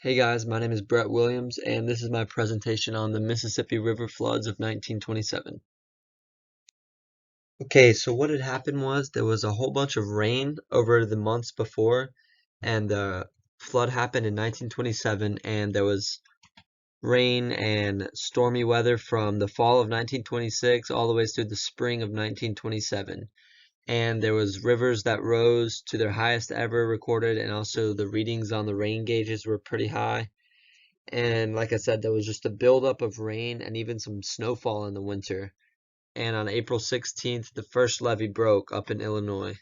Hey guys, my name is Brett Williams, and this is my presentation on the Mississippi River floods of 1927. Okay, so what had happened was there was a whole bunch of rain over the months before, and the flood happened in 1927, and there was rain and stormy weather from the fall of 1926 all the way through the spring of 1927. And there was rivers that rose to their highest ever recorded, and also the readings on the rain gauges were pretty high. And like I said, there was just a buildup of rain and even some snowfall in the winter. And on April 16th, the first levee broke up in Illinois.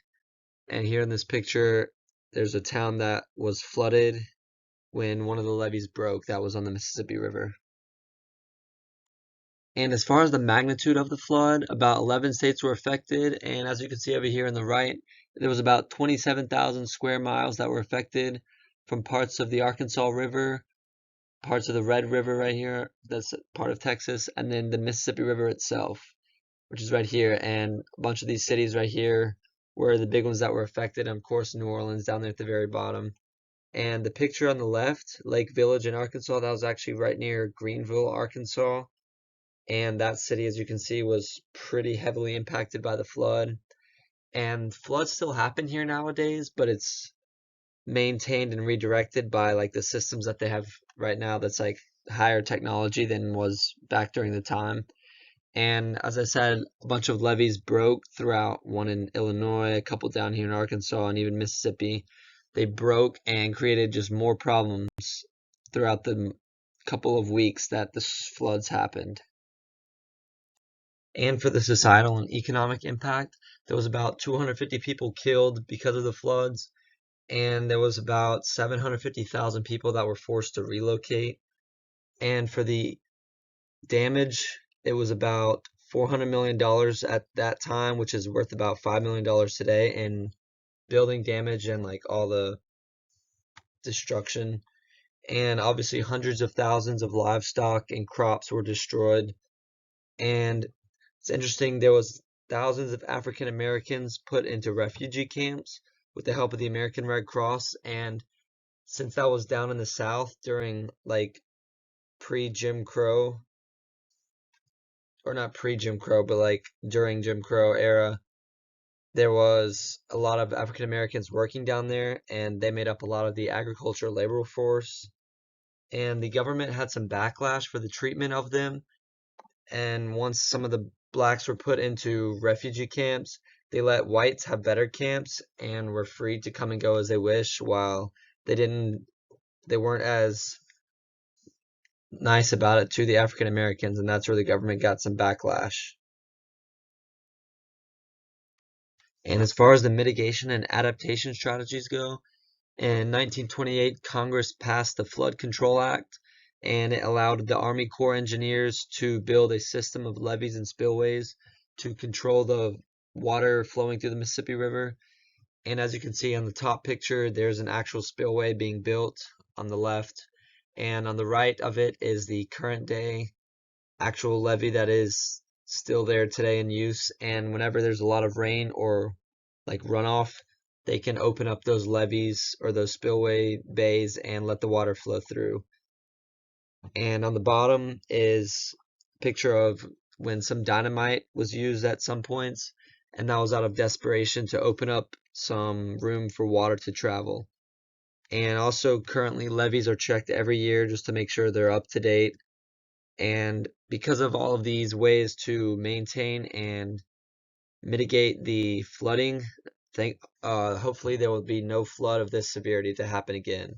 And here in this picture, there's a town that was flooded when one of the levees broke that was on the Mississippi River. And as far as the magnitude of the flood, about 11 states were affected. And as you can see over here on the right, there was about 27,000 square miles that were affected from parts of the Arkansas River, parts of the Red River right here, that's part of Texas, and then the Mississippi River itself, which is right here, and a bunch of these cities right here were the big ones that were affected, and of course New Orleans down there at the very bottom. And the picture on the left, Lake Village in Arkansas, that was actually right near Greenville, Arkansas, and that city, as you can see, was pretty heavily impacted by the flood. And floods still happen here nowadays, but it's maintained and redirected by like the systems that they have right now that's like higher technology than was back during the time. And as I said, a bunch of levees broke throughout, one in Illinois, a couple down here in Arkansas, and even Mississippi. They broke and created just more problems throughout the couple of weeks that the floods happened. And for the societal and economic impact, there was about 250 people killed because of the floods, and there was about 750,000 people that were forced to relocate. And for the damage, it was about $400 million at that time, which is worth about $5 million today in building damage and like all the destruction. And obviously hundreds of thousands of livestock and crops were destroyed. And it's interesting, there was thousands of African Americans put into refugee camps with the help of the American Red Cross. And since that was down in the South during like pre-Jim Crow, or not pre-Jim Crow, but like during Jim Crow era, there was a lot of African Americans working down there, and they made up a lot of the agricultural labor force. And the government had some backlash for the treatment of them. And once some of the blacks were put into refugee camps, they let whites have better camps and were free to come and go as they wish, while they weren't as nice about it to the African Americans, and that's where the government got some backlash. And as far as the mitigation and adaptation strategies go, in 1928, Congress passed the Flood Control Act, and it allowed the Army Corps engineers to build a system of levees and spillways to control the water flowing through the Mississippi River. And as you can see on the top picture, there's an actual spillway being built on the left, and on the right of it is the current day actual levee that is still there today in use. And whenever there's a lot of rain or like runoff, they can open up those levees or those spillway bays and let the water flow through. And on the bottom is a picture of when some dynamite was used at some points, and that was out of desperation to open up some room for water to travel. And also currently levees are checked every year just to make sure they're up to date. And because of all of these ways to maintain and mitigate the flooding, hopefully there will be no flood of this severity to happen again.